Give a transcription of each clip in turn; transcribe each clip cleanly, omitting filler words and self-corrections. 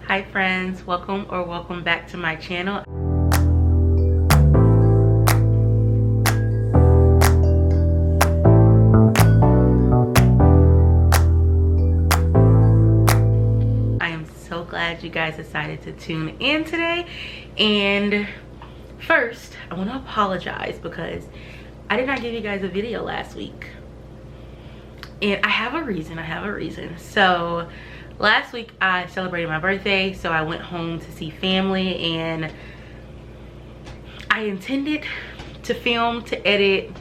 Hi friends, welcome back to my channel. I am so glad you guys decided to tune in today. And first, I want to apologize because I did not give you guys a video last week. And I have a reason. So last week I celebrated my birthday, so I went home to see family, and I intended to film, to edit.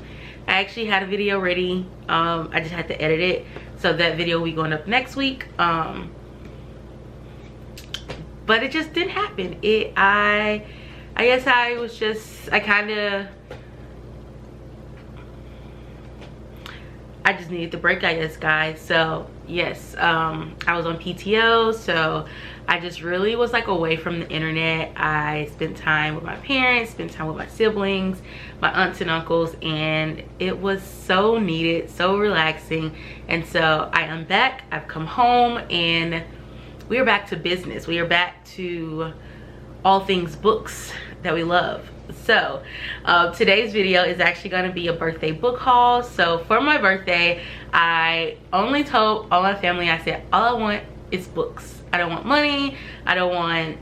I actually had a video ready. I just had to edit it, so that video will be going up next week. But it just didn't happen. I guess I just needed the break, I guess, guys. So yes, I was on PTO, so I just really was like away from the internet. I spent time with my parents, spent time with my siblings, my aunts and uncles, and it was so needed, so relaxing. And so I am back. I've come home and we are back to business. We are back to all things books that we love. So today's video is actually going to be a birthday book haul. So for my birthday, I only told all my family, I said, all I want is books. I don't want money. I don't want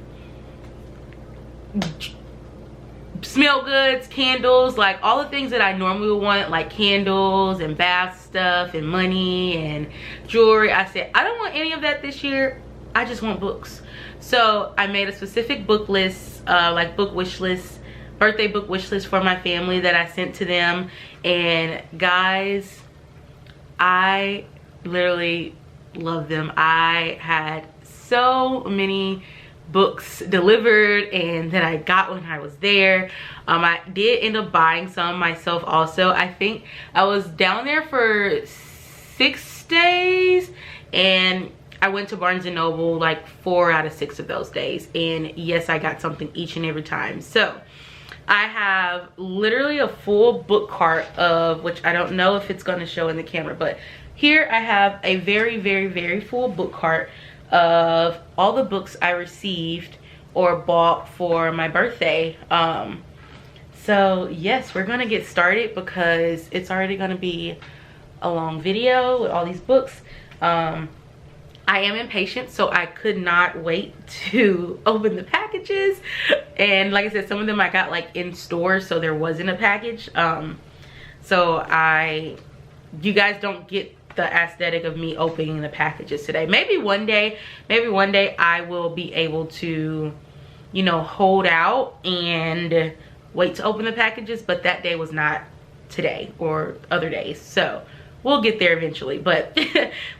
smell goods, candles, like all the things that I normally would want, like candles and bath stuff and money and jewelry. I said, I don't want any of that this year. I just want books. So I made a specific book list, like book wish list, birthday book wish list for my family that I sent to them. And guys, I literally love them. I had so many books delivered and that I got when I was there. I did end up buying some myself also. I think I was down there for 6 days, and I went to Barnes & Noble like 4 out of 6 of those days. And yes, I got something each and every time. So I have literally a full book cart of, which I don't know if it's going to show in the camera, but here I have a very full book cart of all the books I received or bought for my birthday. So yes, we're going to get started because it's already going to be a long video with all these books. I am impatient, so I could not wait to open the packages. And like I said, some of them I got like in stores, so there wasn't a package. So you guys don't get the aesthetic of me opening the packages today. Maybe one day I will be able to, you know, hold out and wait to open the packages, but that day was not today or other days. So we'll get there eventually. But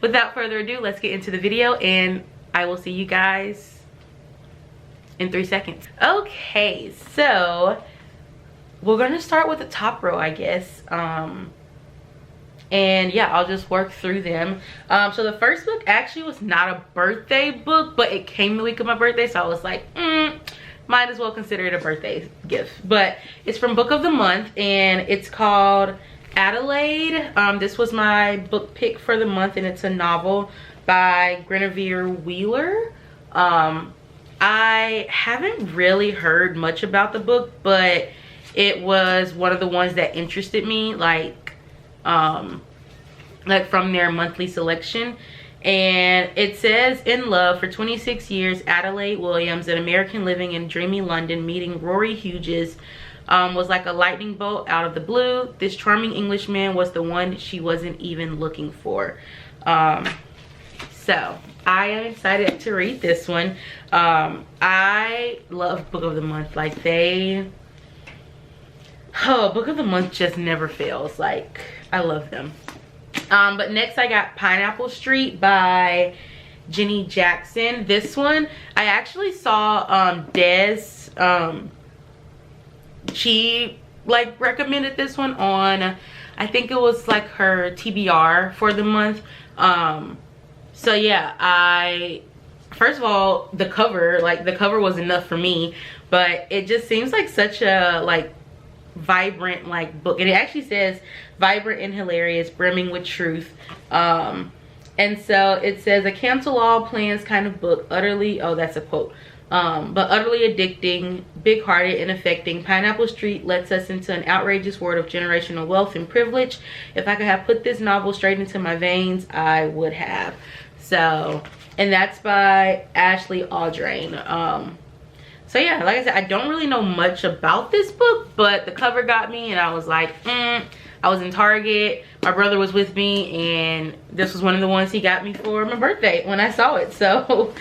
without further ado, let's get into the video, and I will see you guys in 3 seconds. Okay, so we're gonna start with the top row, I guess. And yeah, I'll just work through them. So the first book actually was not a birthday book, but it came the week of my birthday, so I was like, might as well consider it a birthday gift. But it's from Book of the Month, and it's called Adelaide. This was my book pick for the month, and it's a novel by Guinevere Wheeler. I haven't really heard much about the book, but it was one of the ones that interested me, like from their monthly selection. And it says, in love for 26 years, Adelaide Williams, an American living in dreamy London, meeting Rory Hughes, was like a lightning bolt out of the blue. This charming Englishman was the one she wasn't even looking for. So I am excited to read this one. I love Book of the Month. Like Book of the Month just never fails. Like, I love them. But next I got Pineapple Street by Jenny Jackson. This one I actually saw Des, she like recommended this one on, I think it was like her TBR for the month. So yeah, first of all, the cover was enough for me, but it just seems like such a like vibrant like book, and it actually says vibrant and hilarious, brimming with truth. And so it says, a cancel all plans kind of book, utterly, oh, that's a quote, but utterly addicting, big-hearted and affecting. Pineapple Street lets us into an outrageous world of generational wealth and privilege. If I could have put this novel straight into my veins, I would have. So, and that's by Ashley Audrain. So yeah, like I said, I don't really know much about this book, but the cover got me, and I was like, I was in Target, my brother was with me, and this was one of the ones he got me for my birthday when I saw it. So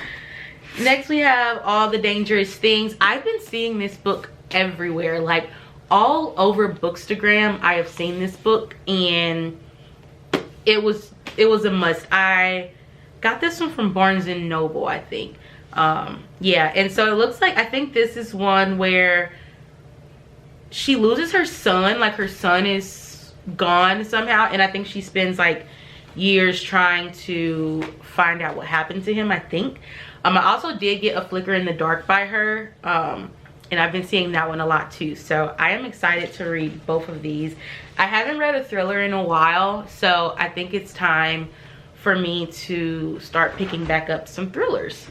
next we have All the Dangerous Things. I've been seeing this book everywhere, like all over Bookstagram. I have seen this book, and it was a must. I got this one from Barnes and Noble, I think. Yeah, and so it looks like, I think this is one where she loses her son, like her son is gone somehow, and I think she spends like years trying to find out what happened to him, I think. I also did get A Flicker in the Dark by her, and I've been seeing that one a lot too, so I am excited to read both of these. I haven't read a thriller in a while, so I think it's time for me to start picking back up some thrillers.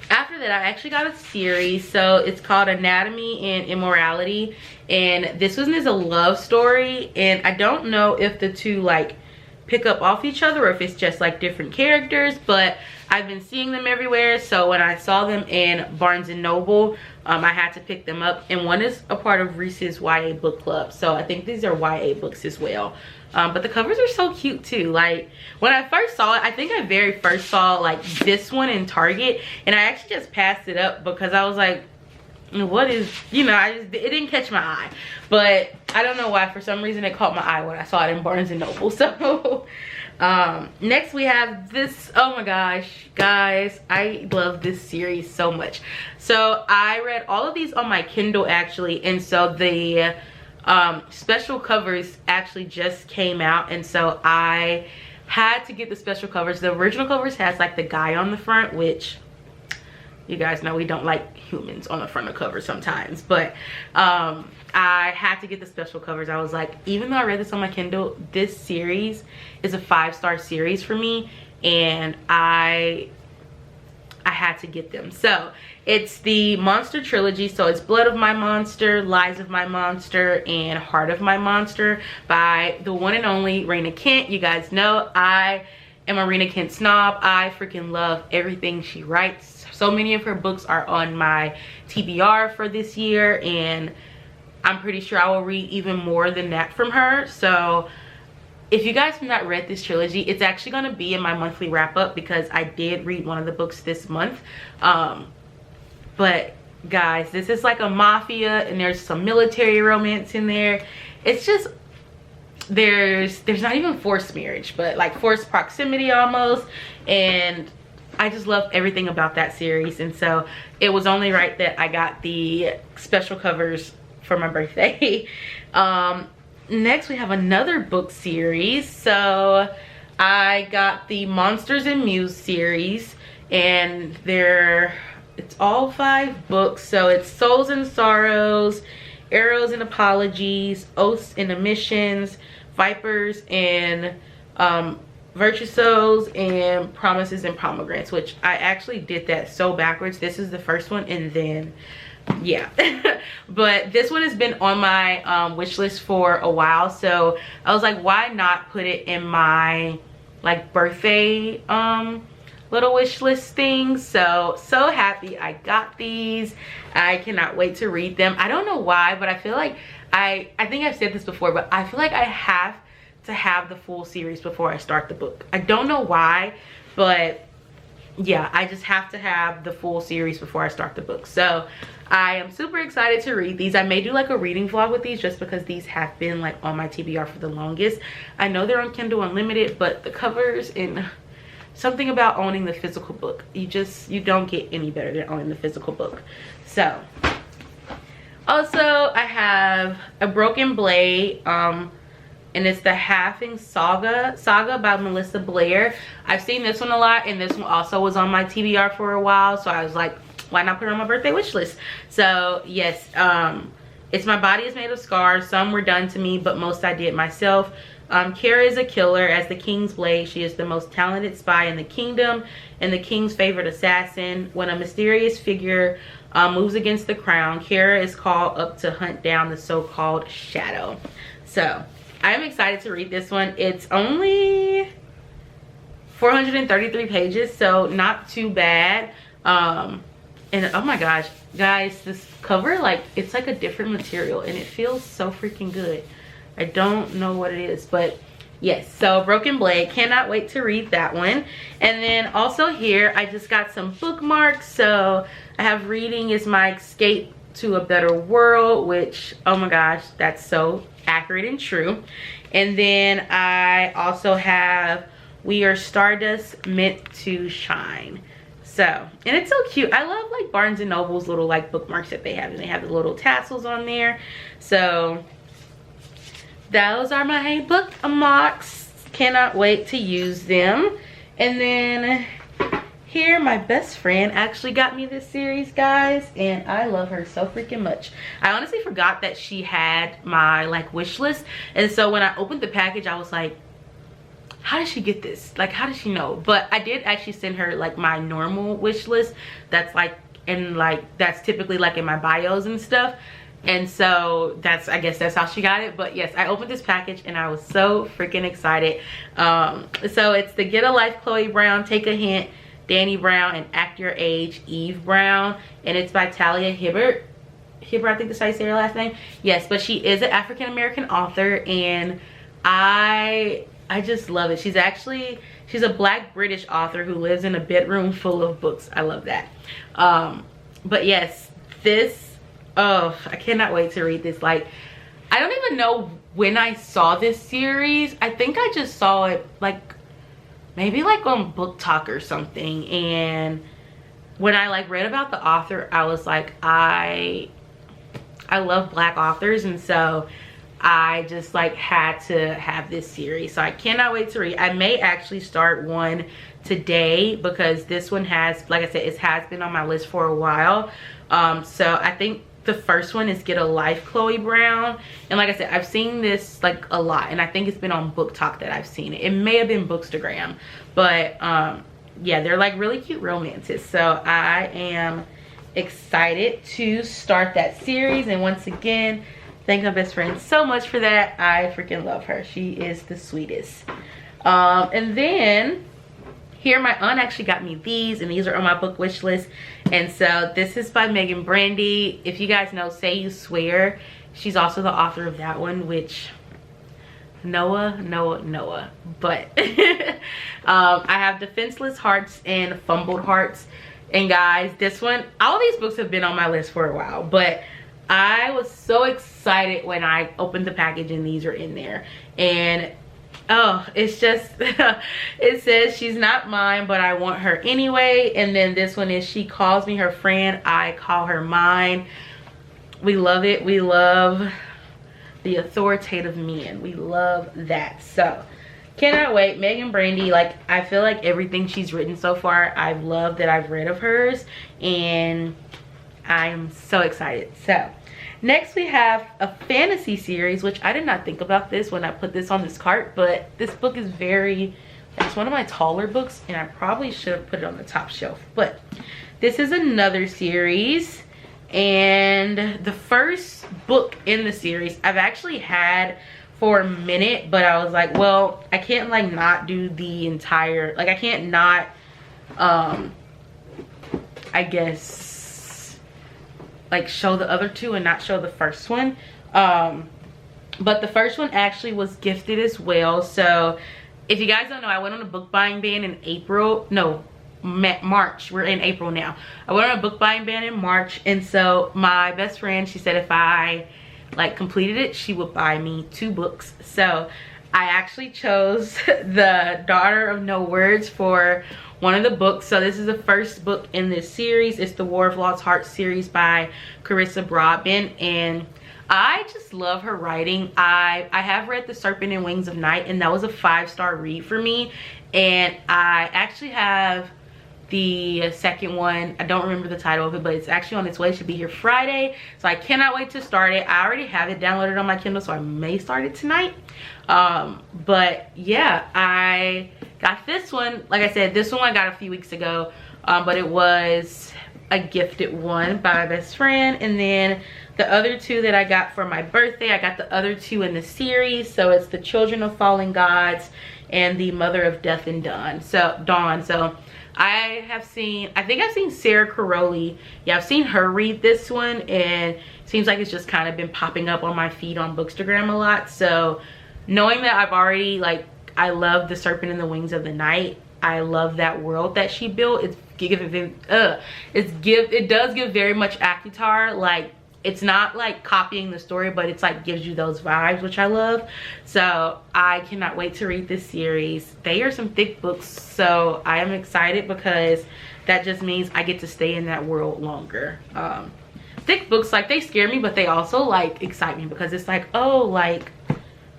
After that, I actually got a series, so it's called Anatomy and Immorality, and this one is a love story, and I don't know if the two like pick up off each other or if it's just like different characters, but I've been seeing them everywhere. So when I saw them in Barnes and Noble, I had to pick them up, and one is a part of Reese's YA book club, so I think these are YA books as well. But the covers are so cute too. Like when I first saw it, I think I very first saw like this one in Target, and I actually just passed it up because I was like, what is, you know, it didn't catch my eye. But I don't know why, for some reason it caught my eye when I saw it in Barnes and Noble. So next we have this. Oh my gosh, guys, I love this series so much. So I read all of these on my Kindle actually, and so the special covers actually just came out, and so I had to get the special covers. The original covers has like the guy on the front, which you guys know we don't like humans on the front of covers sometimes, but I had to get the special covers. I was like, even though I read this on my Kindle, this series is a 5-star series for me, and I had to get them. So it's the Monster trilogy, so it's Blood of My Monster, Lies of My Monster, and Heart of My Monster by the one and only Rina Kent. You guys know I am a Rina Kent snob. I freaking love everything she writes. So many of her books are on my TBR for this year, and I'm pretty sure I will read even more than that from her. So if you guys have not read this trilogy, it's actually going to be in my monthly wrap up because I did read one of the books this month. But guys, this is like a mafia, and there's some military romance in there. It's just, there's not even forced marriage, but like forced proximity almost, and I just love everything about that series. And so it was only right that I got the special covers for my birthday. Next we have another book series. So I got the Monsters and Muse series, and it's all 5 books. So it's Souls and Sorrows, Arrows and Apologies, Oaths and Omissions, Vipers and Virtuosos, and Promises and Pomegranates, which I actually did that so backwards. This is the first one, and then yeah. But this one has been on my wish list for a while, so I was like, why not put it in my like birthday little wish list thing. So happy I got these. I cannot wait to read them. I don't know why, but I feel like I think I've said this before, but I feel like I have to have the full series before I start the book. I don't know why, but yeah, I just have to have the full series before I start the book. So I am super excited to read these. I may do like a reading vlog with these just because these have been like on my TBR for the longest. I know they're on Kindle Unlimited, but the covers and something about owning the physical book, you don't get any better than owning the physical book. So also I have A Broken Blade, and it's the Halving Saga by Melissa Blair. I've seen this one a lot, and this one also was on my TBR for a while, so I was like, why not put it on my birthday wish list? So yes, it's My Body Is Made of Scars. Some were done to me, but most I did myself. Kara is a killer. As the King's Blade, she is the most talented spy in the kingdom and the King's favorite assassin. When a mysterious figure moves against the crown, Kara is called up to hunt down the so-called Shadow. So I'm excited to read this one. It's only 433 pages, so not too bad. And oh my gosh, guys, this cover, like, it's like a different material and it feels so freaking good. I don't know what it is, but yes. So Broken Blade, cannot wait to read that one. And then also here I just got some bookmarks. So I have Reading is My Escape to a Better World, which, oh my gosh, that's so accurate and true. And then I also have We Are Stardust Meant to Shine. So, and it's so cute. I love like Barnes and Noble's little like bookmarks that they have, and they have the little tassels on there. So those are my bookmarks. Cannot wait to use them. And then here, my best friend actually got me this series, guys, and I love her so freaking much. I honestly forgot that she had my like wish list, and so when I opened the package, I was like, how did she get this? Like, how did she know? But I did actually send her like my normal wish list that's like, and like that's typically like in my bios and stuff. And so that's, I guess that's how she got it. But yes, I opened this package and I was so freaking excited. So it's the Get a Life Chloe Brown, Take a Hint, Danny Brown, and Act Your Age, Eve Brown. And it's by Talia Hibbert. I think that's how you say her last name. Yes, but she is an African-American author, and I just love it. She's a Black British author who lives in a bedroom full of books. I love that. But yes, this, oh, I cannot wait to read this. Like, I don't even know when I saw this series. I think I just saw it like maybe like on Book Talk or something, and when I like read about the author, I was like, I love Black authors, and so I just like had to have this series. So I cannot wait to read. I may actually start one today because this one has, like I said, it has been on my list for a while. So I think the first one is Get a Life Chloe Brown, and like I said, I've seen this like a lot, and I think it's been on Book Talk that I've seen it. It may have been Bookstagram, but yeah, they're like really cute romances. So I am excited to start that series, and once again, thank my best friend so much for that. I freaking love her. She is the sweetest. And then here, my aunt actually got me these, and these are on my book wish list. And so this is by Megan Brandy. If you guys know Say You Swear, she's also the author of that one, which Noah. But I have Defenseless Hearts and Fumbled Hearts. And guys, this one, all these books have been on my list for a while, but I was so excited when I opened the package and these are in there. And oh, it's just it says she's not mine, but I want her anyway. And then this one is She Calls Me Her Friend, I Call Her Mine. We love it. We love the authoritative men. We love that. So cannot wait. Megan Brandy, like, I feel like everything she's written so far, I've loved that I've read of hers, and I'm so excited. So next we have a fantasy series, which I did not think about this when I put this on this cart, but this book is it's one of my taller books, and I probably should have put it on the top shelf. But this is another series, and the first book in the series I've actually had for a minute, but I was like, well, I can't like not do the entire, like I can't not I guess like show the other two and not show the first one. But the first one actually was gifted as well. So if you guys don't know, I went on a book buying ban in March. We're in April now. I went on a book buying ban in March, and so my best friend, she said if I like completed it, she would buy me 2 books. So I actually chose The Daughter of No Words for one of the books. So this is the first book in this series. It's the War of Lost Hearts series by Carissa Broadbent, and I just love her writing. I have read The Serpent and Wings of Night, and that was a 5-star read for me. And I actually have the second one. I don't remember the title of it, but it's actually on its way. It should be here Friday, so I cannot wait to start it. I already have it downloaded on my Kindle, so I may start it tonight. But yeah, I got this one. Like I said, this one I got a few weeks ago, but it was a gifted one by my best friend. And then the other two that I got for my birthday, I got the other two in the series. So it's the Children of Fallen Gods and the Mother of Death and Dawn. So I think I've seen Sarah Caroli. Yeah, I've seen her read this one, and it seems like it's just kind of been popping up on my feed on Bookstagram a lot. So knowing that I've already, like, I love The Serpent and the Wings of the Night. I love that world that she built. It does give very much ACOTAR. Like, it's not like copying the story, but it's like gives you those vibes, which I love. So I cannot wait to read this series. They are some thick books, so I am excited because that just means I get to stay in that world longer. Thick books, like, they scare me, but they also like excite me because it's like, oh, like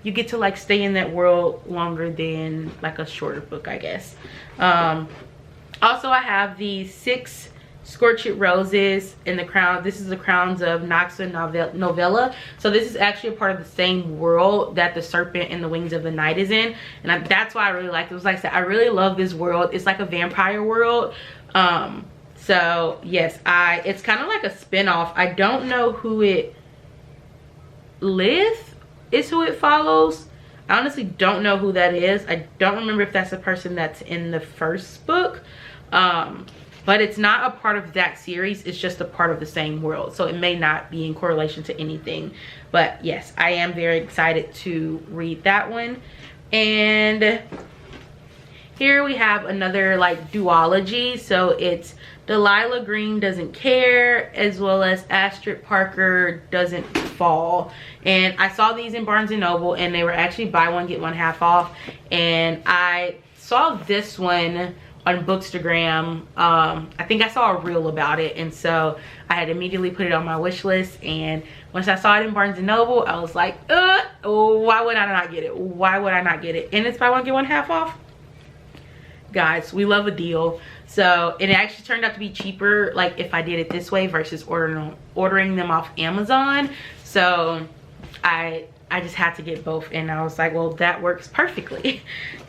you get to like stay in that world longer than like a shorter book, I guess. Also, I have the 6 Scorched Roses in the crown. This is the Crowns of Noxa novella. So this is actually a part of the same world that The Serpent and the Wings of the Night is in, and that's why I really like it. It was like I said, I really love this world. It's like a vampire world. So yes, it's kind of like a spin-off. I don't know who it Lith is who it follows. I honestly don't know who that is. I don't remember if that's the person that's in the first book. But it's not a part of that series. It's just a part of the same world. So it may not be in correlation to anything. But yes, I am very excited to read that one. And here we have another like duology. So it's Delilah Green Doesn't Care, as well as Astrid Parker Doesn't Fall. And I saw these in Barnes & Noble, and they were actually buy one get one half off. And I saw this one on Bookstagram. I think I saw a reel about it, and so I had immediately put it on my wish list. And once I saw it in Barnes & Noble, I was like, why would I not get it? Why would I not get it? And it's buy one get one half off. Guys, we love a deal. So it actually turned out to be cheaper, like if I did it this way versus ordering them off Amazon. So I just had to get both, and I was like, well, that works perfectly.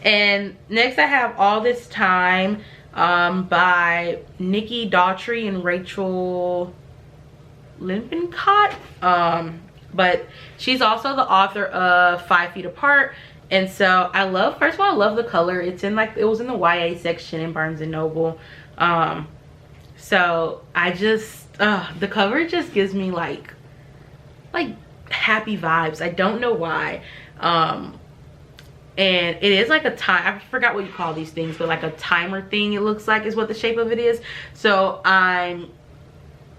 And next I have All This Time by Nikki Daughtry and Rachel Lippincott. But she's also the author of 5 Feet Apart. And so I love, first of all, I love the color. It's in like, it was in the YA section in Barnes & Noble. So I just, the cover just gives me like happy vibes. I don't know why. And it is like a time, I forgot what you call these things, but like a timer thing, it looks like, is what the shape of it is. So I'm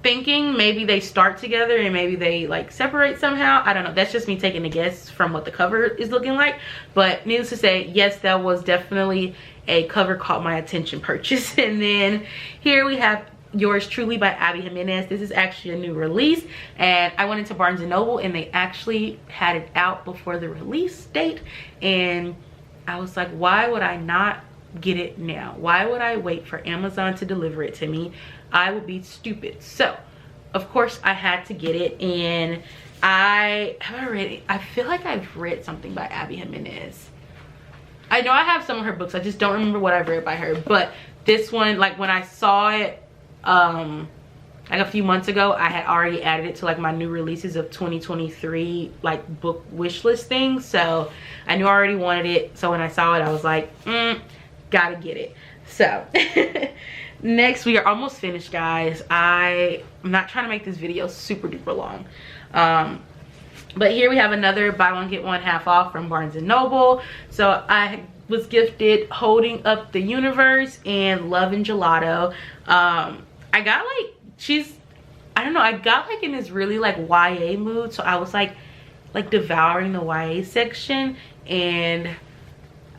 thinking maybe they start together and maybe they like separate somehow. I don't know. That's just me taking a guess from what the cover is looking like. But needless to say, yes, that was definitely a cover caught my attention purchase. And then here we have Yours Truly by Abby Jimenez. This is actually a new release, and I went into Barnes & Noble and they actually had it out before the release date, and I was like, why would I not get it now? Why would I wait for Amazon to deliver it to me? I would be stupid. So of course I had to get it, and I feel like I've read something by Abby Jimenez. I know I have some of her books, I just don't remember what I've read by her. But this one, like when I saw it like a few months ago, I had already added it to like my new releases of 2023 like book wish list thing. So I knew I already wanted it. So when I saw it, I was like, gotta get it. So next, we are almost finished, guys. I'm not trying to make this video super duper long. But here we have another buy one get one half off from Barnes & Noble. So I was gifted Holding Up the Universe and Love and Gelato. I got like, I don't know, I got like in this really like YA mood. So I was like devouring the YA section, and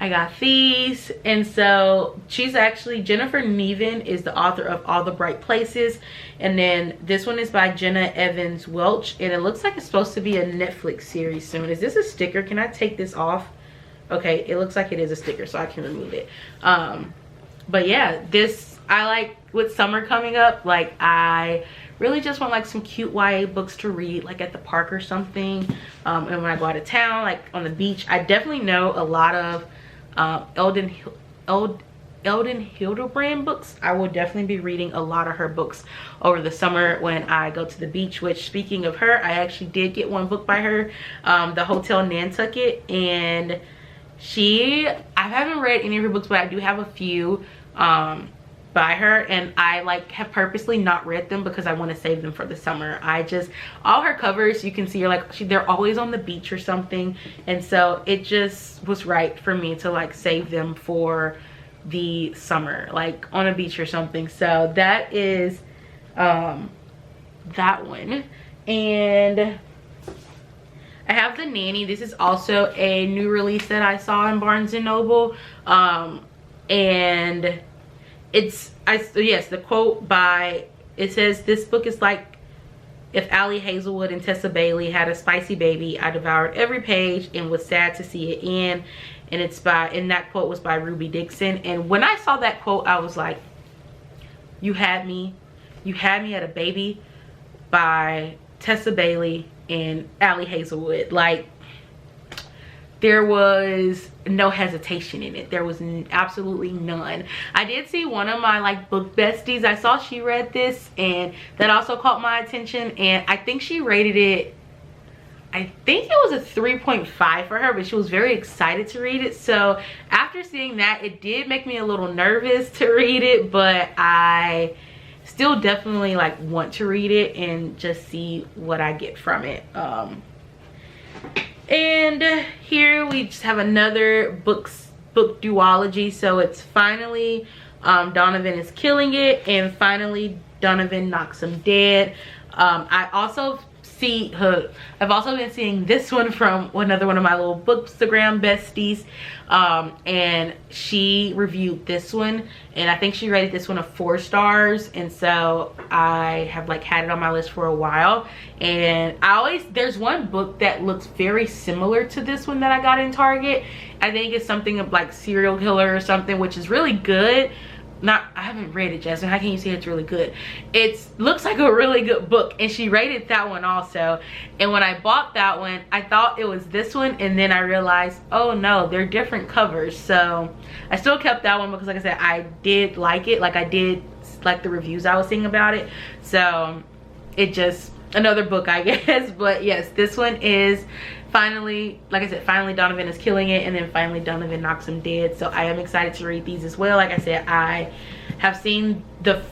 I got these. And so she's actually, Jennifer Neven is the author of All the Bright Places. And then this one is by Jenna Evans Welch, and it looks like it's supposed to be a Netflix series soon. Is this a sticker? Can I take this off? Okay, it looks like it is a sticker, so I can remove it. But yeah, this I like, with summer coming up, like I really just want like some cute YA books to read, like at the park or something. And when I go out of town, like on the beach, I definitely know a lot of Eldon Hildebrand books. I will definitely be reading a lot of her books over the summer when I go to the beach, which, speaking of her, I actually did get one book by her, The Hotel Nantucket. And I haven't read any of her books, but I do have a few by her, and I like have purposely not read them because I want to save them for the summer. All her covers, you can see, are like they're always on the beach or something, and so it just was right for me to like save them for the summer, like on a beach or something. So that is that one. And I have The Nanny. This is also a new release that I saw in Barnes and Noble, and yes, the quote it says, "This book is like if Allie Hazelwood and Tessa Bailey had a spicy baby. I devoured every page and was sad to see it end." And that quote was by Ruby Dixon. And when I saw that quote, I was like, you had me at a baby by Tessa Bailey and Allie Hazelwood. Like, there was no hesitation in it. There was absolutely none. I did see one of my like book besties, I saw she read this, and that also caught my attention, and I think she rated it, I think it was a 3.5 for her, but she was very excited to read it. So after seeing that, it did make me a little nervous to read it, but I still definitely like want to read it and just see what I get from it. And here we just have another book duology. So it's Finally Donovan Is Killing It, and Finally Donovan Knocks Him Dead. I've also been seeing this one from another one of my little Bookstagram besties, and she reviewed this one, and I think she rated this one a 4 stars, and so I have like had it on my list for a while. And there's one book that looks very similar to this one that I got in Target. I think it's something of like serial killer or something, which is really good. I haven't read it, Jasmine. How can you say it's really good? It looks like a really good book, and she rated that one also. And when I bought that one, I thought it was this one, and then I realized, oh no, they're different covers. So I still kept that one because, like I said, I did like it. Like, I did like the reviews I was seeing about it. So it just, another book, I guess. But yes, this one is Finally, like I said, Finally Donovan Is Killing It, and then Finally Donovan Knocks Him Dead. So I am excited to read these as well. Like I said, I've seen the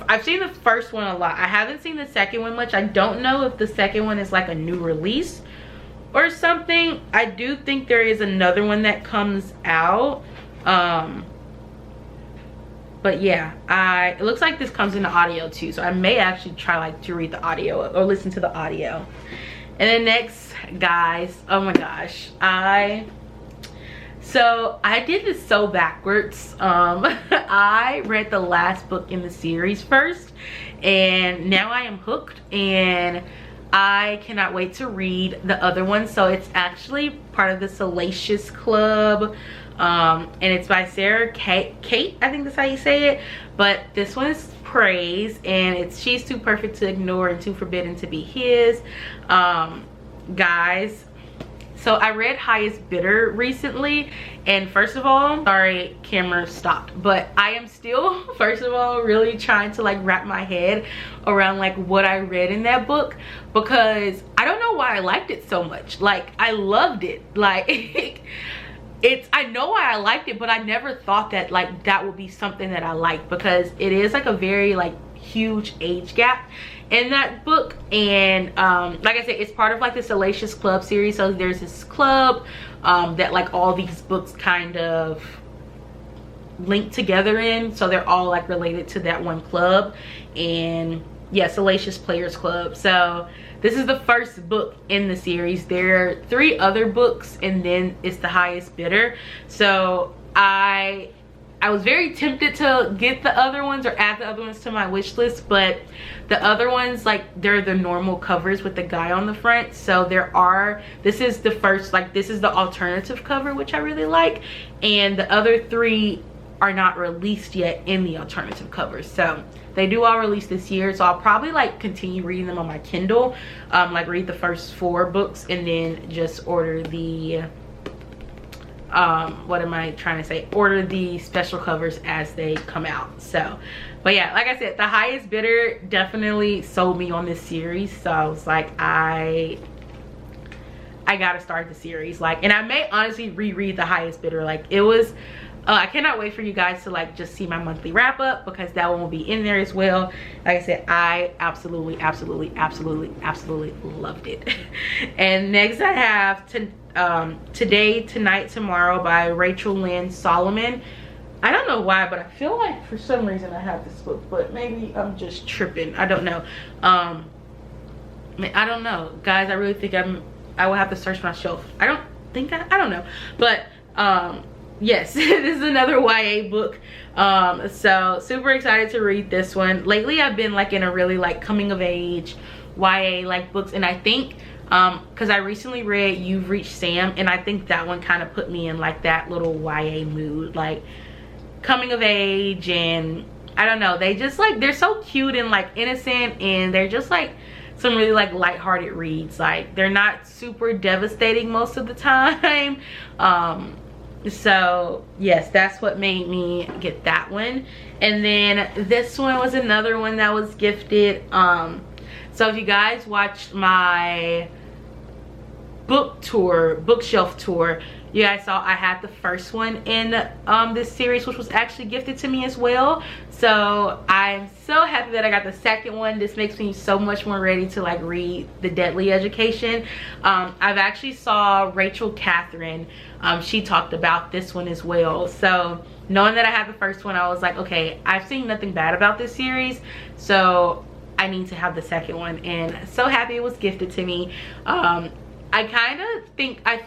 first one a lot. I haven't seen the second one much. I don't know if the second one is like a new release or something. I do think there is another one that comes out. But yeah, it looks like this comes in the audio too. So I may actually try like to read the audio or listen to the audio. And then next, guys, oh my gosh, so I did this so backwards. I read the last book in the series first, and now I am hooked, and I cannot wait to read the other one. So it's actually part of the Salacious Club, and it's by Sarah Kate, I think that's how you say it. But this one is Praise, and it's She's Too Perfect to Ignore and Too Forbidden to Be His. Guys, so I read Highest Bidder recently, and first of all, sorry, camera stopped, but I am still, first of all, really trying to like wrap my head around like what I read in that book, because I don't know why I liked it so much. Like, I loved it. Like I know why I liked it, but I never thought that like that would be something that I liked, because it is like a very like huge age gap in that book. And like I said, it's part of like the Salacious Club series. So there's this club that like all these books kind of link together in, so they're all like related to that one club. And yeah, Salacious Players Club. So this is the first book in the series. There are 3 other books, and then it's the Highest Bidder. So I was very tempted to get the other ones or add the other ones to my wish list, but the other ones, like, they're the normal covers with the guy on the front. So this is the first, like, this is the alternative cover, which I really like, and the other 3 are not released yet in the alternative covers. So they do all release this year, so I'll probably like continue reading them on my Kindle, like read the first 4 books and then just order the what am I trying to say, order the special covers as they come out. So but yeah, like I said, The Highest Bidder definitely sold me on this series, so I was like, I gotta start the series. Like, and I may honestly reread The Highest Bidder. Like, it was I cannot wait for you guys to like just see my monthly wrap up, because that one will be in there as well. Like I said, I absolutely loved it. And next I have Today, Tonight, Tomorrow by Rachel Lynn Solomon. I don't know why, but I feel like for some reason I have this book, but maybe I'm just tripping. I don't know. I don't know, guys. I really think I will have to search my shelf. I don't know, but yes, this is another YA book. So super excited to read this one. Lately I've been like in a really like coming of age YA like books, and I think because I recently read You've Reached Sam, and I think that one kind of put me in like that little YA mood, like coming of age. And I don't know, they just like, they're so cute and like innocent, and they're just like some really like lighthearted reads. Like, they're not super devastating most of the time. So yes, that's what made me get that one. And then this one was another one that was gifted. So if you guys watched my bookshelf tour, you guys saw I had the first one in this series, which was actually gifted to me as well. So I'm so happy that I got the second one. This makes me so much more ready to like read The Deadly Education. I've actually saw Rachel Catherine, she talked about this one as well. So knowing that I had the first one, I was like, okay, I've seen nothing bad about this series, so I need to have the second one. And so happy it was gifted to me. I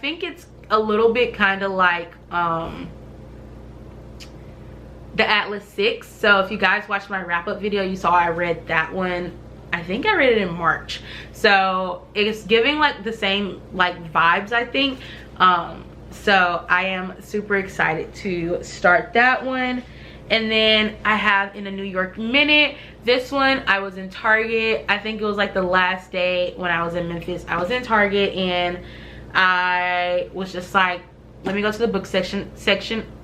think it's a little bit kind of like the Atlas 6. So if you guys watched my wrap-up video, you saw I read that one. I think I read it in March, so it's giving like the same like vibes, I think. So I am super excited to start that one. And then I have In a New York Minute. This one, I was in Target. I think it was like the last day when I was in Memphis. I was in Target and I was just like, let me go to the book section.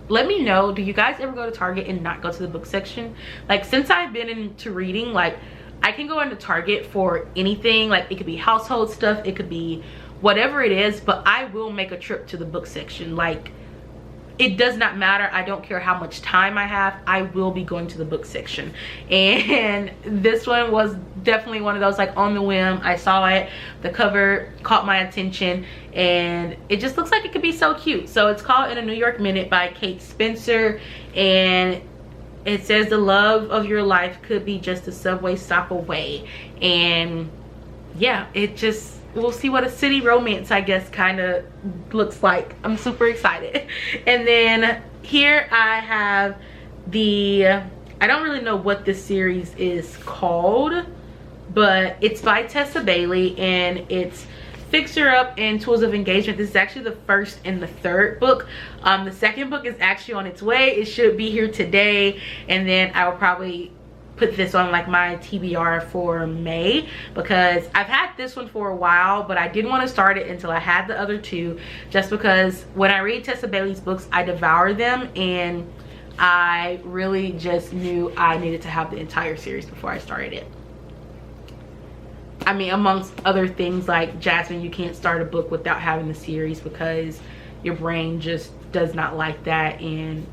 Let me know, do you guys ever go to Target and not go to the book section? Like, since I've been into reading, like I can go into Target for anything. Like, it could be household stuff, it could be whatever it is, but I will make a trip to the book section. Like, it does not matter. I don't care how much time I have, I will be going to the book section. And this one was definitely one of those, like on the whim. I saw it, the cover caught my attention, and it just looks like it could be so cute. So it's called In a New York Minute by Kate Spencer, and it says the love of your life could be just a subway stop away. And yeah, it just, we'll see what a city romance, I guess, kind of looks like. I'm super excited. And then here I have I don't really know what this series is called, but it's by Tessa Bailey, and it's Fixer Up and Tools of Engagement. This is actually the first and the third book. The second book is actually on its way. It should be here today, and then I will probably put this on like my TBR for May, because I've had this one for a while, but I didn't want to start it until I had the other two, just because when I read Tessa Bailey's books, I devour them, and I really just knew I needed to have the entire series before I started it. I mean, amongst other things, like Jasmine, you can't start a book without having the series, because your brain just does not like that. And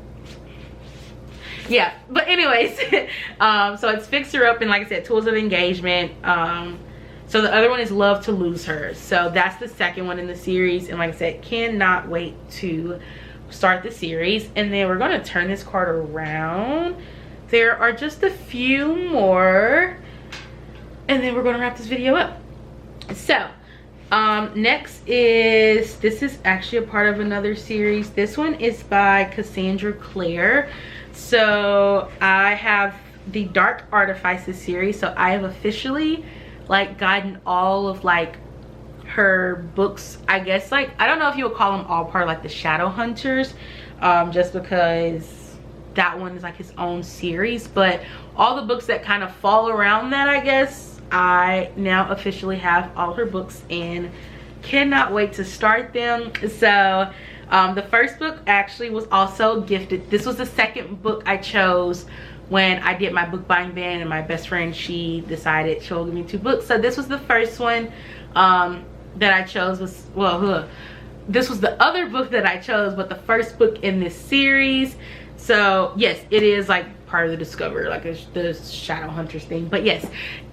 yeah, but anyways, so it's Fixer Up and, like I said, Tools of Engagement. So the other one is Love to Lose Her. So that's the second one in the series, and like I said, cannot wait to start the series. And then we're going to turn this card around. There are just a few more, and then we're going to wrap this video up. So next is, this is actually a part of another series. This one is by Cassandra Clare. So I have the Dark Artifices series. So I have officially like gotten all of like her books, I guess. Like, I don't know if you would call them all part of like the Shadow Hunters, just because that one is like his own series. But all the books that kind of fall around that, I guess, I now officially have all her books and cannot wait to start them. So the first book actually was also gifted. This was the second book I chose when I did my book buying ban, and my best friend, she decided she'll give me 2 books. So this was the first one that I chose. Was this was the other book that I chose, but the first book in this series. So yes, it is like part of the Discover, like the Shadow Hunters thing. But yes,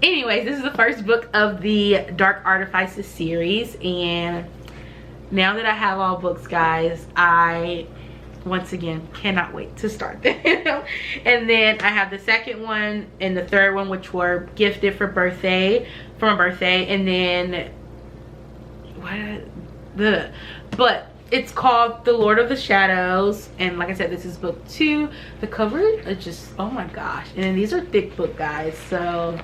anyways, this is the first book of the Dark Artifices series, and now that I have all books, guys, I once again cannot wait to start them. And then I have the second one and the third one, which were gifted for my birthday. And then but it's called The Lord of the Shadows, and like I said, this is book 2. The cover is just, oh my gosh. And then these are thick book, guys, so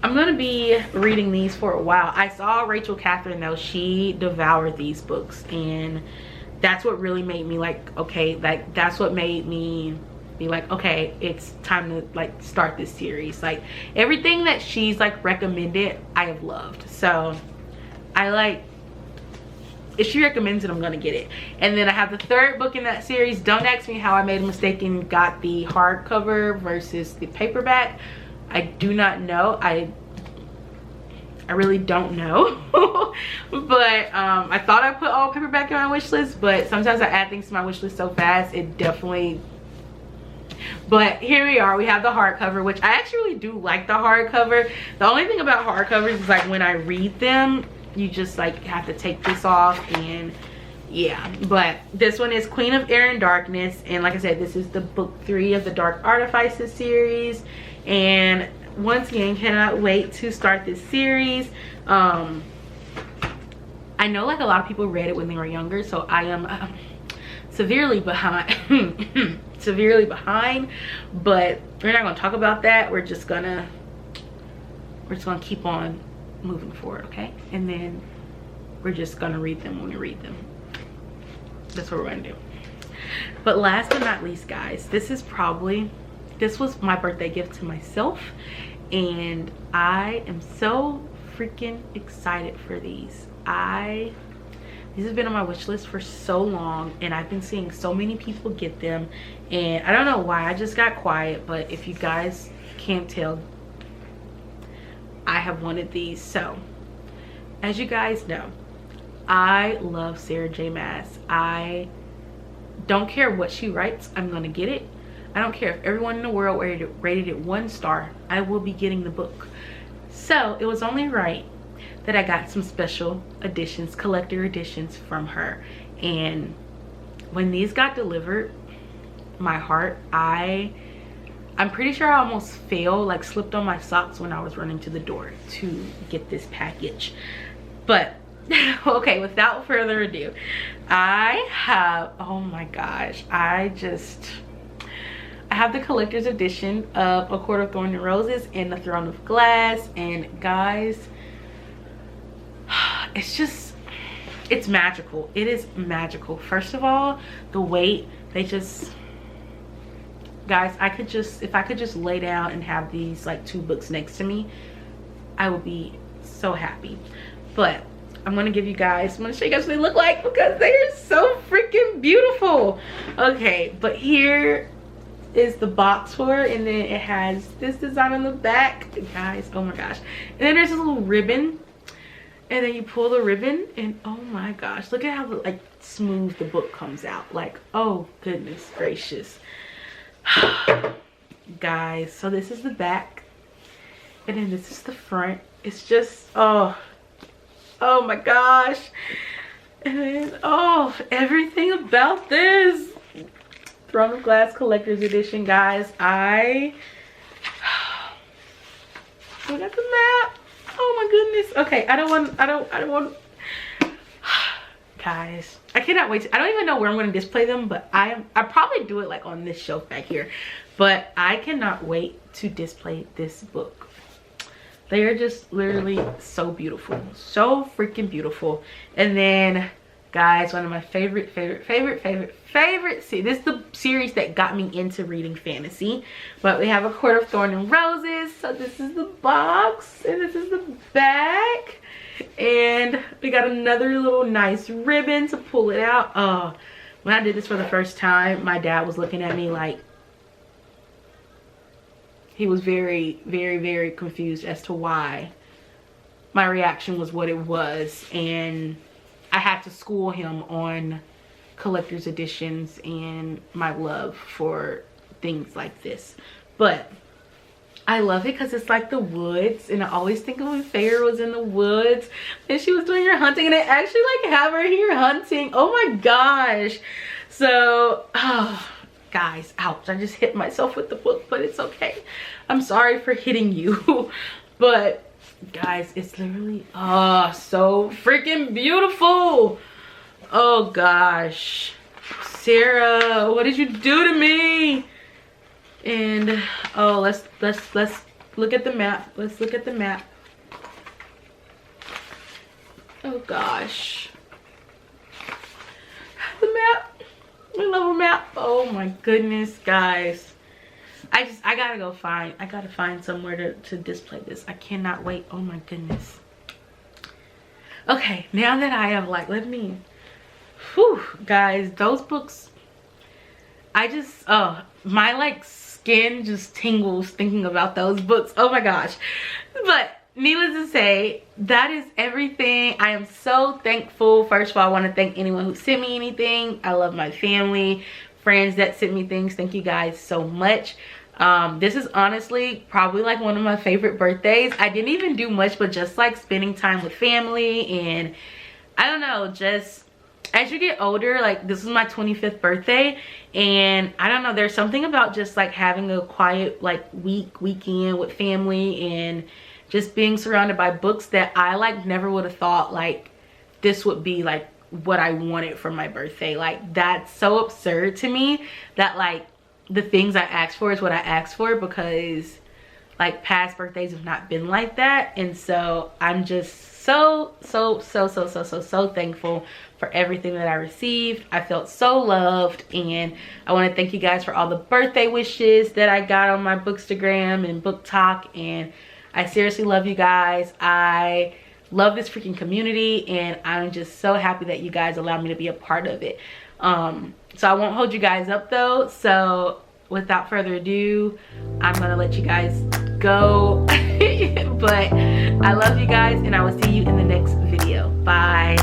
I'm gonna be reading these for a while. I saw Rachel Catherine though, she devoured these books, and that's what really made me like, okay, like that's what made me be like, okay, it's time to like start this series. Like everything that she's like recommended, I have loved. So I like, if she recommends it, I'm gonna get it. And then I have the third book in that series. Don't ask me how I made a mistake and got the hardcover versus the paperback. I do not know. I really don't know. But I thought I put all paperback in my wish list, but sometimes I add things to my wish list so fast, it definitely. But here we are, we have the hardcover, which I actually really do like the hardcover. The only thing about hardcovers is like when I read them, you just like have to take this off, and yeah. But this one is Queen of Air and Darkness, and like I said, this is the book 3 of the Dark Artifices series. And once again, cannot wait to start this series. I know like a lot of people read it when they were younger, so I am severely behind. Severely behind, but we're not gonna talk about that. We're just gonna keep on moving forward, okay? And then we're just gonna read them when we read them. That's what we're gonna do. But last but not least, guys, this was my birthday gift to myself, and I am so freaking excited for these. These have been on my wish list for so long, and I've been seeing so many people get them, and I don't know why I just got quiet, but if you guys can't tell, I have wanted these. So as you guys know, I love Sarah J Maas. I don't care what she writes, I'm gonna get it. I don't care if everyone in the world rated it 1 star, I will be getting the book. So it was only right that I got some special editions, collector editions from her. And when these got delivered, my heart, I'm pretty sure I almost fell, like slipped on my socks when I was running to the door to get this package. But okay, without further ado, I have, oh my gosh, I have the collector's edition of A Court of Thorns and Roses and The Throne of Glass. And guys, it's magical. It is magical. First of all, the weight, guys, if I could just lay down and have these like 2 books next to me, I would be so happy. But I'm gonna show you guys what they look like, because they are so freaking beautiful. Okay, but here is the box for it, and then it has this design on the back, guys. Oh my gosh. And then there's this little ribbon, and then you pull the ribbon, and oh my gosh, look at how like smooth the book comes out. Like, oh goodness gracious. Guys, so this is the back, and then this is the front. It's just, oh my gosh. And then, oh, everything about this Throne of Glass collector's edition, guys. I got the map. Oh my goodness. Okay, I don't want guys, I cannot wait I don't even know where I'm going to display them, but I probably do it like on this shelf back here. But I cannot wait to display this book. They are just literally so beautiful, so freaking beautiful. And then Guys, one of my favorite see, this is the series that got me into reading fantasy. But we have A Court of Thorn and Roses. So this is the box and this is the back, and we got another little nice ribbon to pull it out. Oh, when I did this for the first time, my dad was looking at me like he was very confused as to why my reaction was what it was, and I had to school him on collector's editions and my love for things like this. But I love it because it's like the woods, and I always think of when Feyre was in the woods and she was doing her hunting, and they actually like have her here hunting. Oh my gosh. So, oh, guys, ouch, I just hit myself with the book, but it's okay. I'm sorry for hitting you. But guys, it's literally so freaking beautiful. Oh gosh, Sarah, what did you do to me? And oh, let's look at the map. Let's look at the map. Oh gosh, the map. I love a map. Oh my goodness, guys. I gotta find somewhere to display this. I cannot wait. Oh my goodness. Okay, now that I have like, guys, those books, my like skin just tingles thinking about those books. Oh my gosh. But needless to say, that is everything. I am so thankful. First of all, I want to thank anyone who sent me anything. I love my family, friends that sent me things. Thank you guys so much. This is honestly probably like one of my favorite birthdays. I didn't even do much but just like spending time with family, and I don't know, just as you get older, like this is my 25th birthday, and I don't know, there's something about just like having a quiet like weekend with family and just being surrounded by books that I like never would have thought like this would be like what I wanted for my birthday. Like that's so absurd to me that like the things I asked for is what I asked for, because like past birthdays have not been like that. And so I'm just so thankful for everything that I received. I felt so loved, and I want to thank you guys for all the birthday wishes that I got on my Bookstagram and Book Talk, and I seriously love you guys. I love this freaking community, and I'm just so happy that you guys allow me to be a part of it. So I won't hold you guys up though. So without further ado, I'm gonna let you guys go. But I love you guys, and I will see you in the next video. Bye.